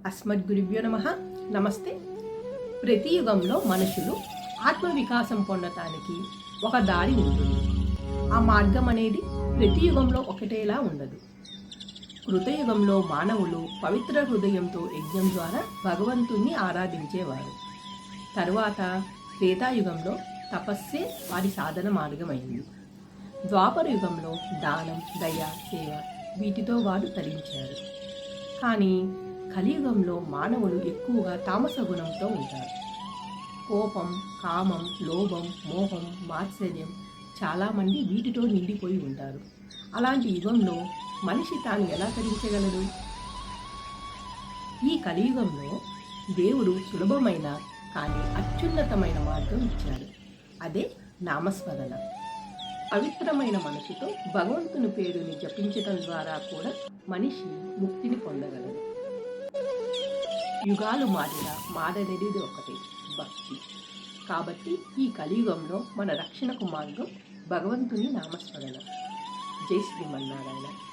అస్మద్గురుభ్యో నమః. నమస్తే. ప్రతి యుగంలో మనుషులు ఆత్మవికాసం పొందటానికి ఒక దారి ఉంటుంది. ఆ మార్గం అనేది ప్రతి యుగంలో ఒకటేలా ఉండదు. కృతయుగంలో మానవులు పవిత్ర హృదయంతో యజ్ఞం ద్వారా భగవంతుణ్ణి ఆరాధించేవారు. తరువాత త్రేతాయుగంలో తపస్సే వారి సాధన మార్గమైంది. ద్వాపర యుగంలో దానం, దయ, సేవ వీటితో వారు తరించారు. కానీ కలియుగంలో మానవులు ఎక్కువగా తామస గుణంతో ఉంటారు. కోపం, కామం, లోభం, మోహం, మాత్సర్యం చాలామంది వీటితో నిండిపోయి ఉంటారు. అలాంటి యుగంలో మనిషి తాను ఎలా తరించగలడు? ఈ కలియుగంలో దేవుడు సులభమైన కానీ అత్యున్నతమైన మార్గం ఇచ్చాడు. అదే నామస్మరణ. పవిత్రమైన మనసుతో భగవంతుని పేరుని జపించడం ద్వారా కూడా మనిషి ముక్తిని పొందగలడు. యుగాలు మారినా మారనేది ఒకటే, భక్తి. కాబట్టి ఈ కలియుగంలో మన రక్షణకు మార్గం భగవంతుని నామస్మరణ. జై శ్రీమన్నారాయణ.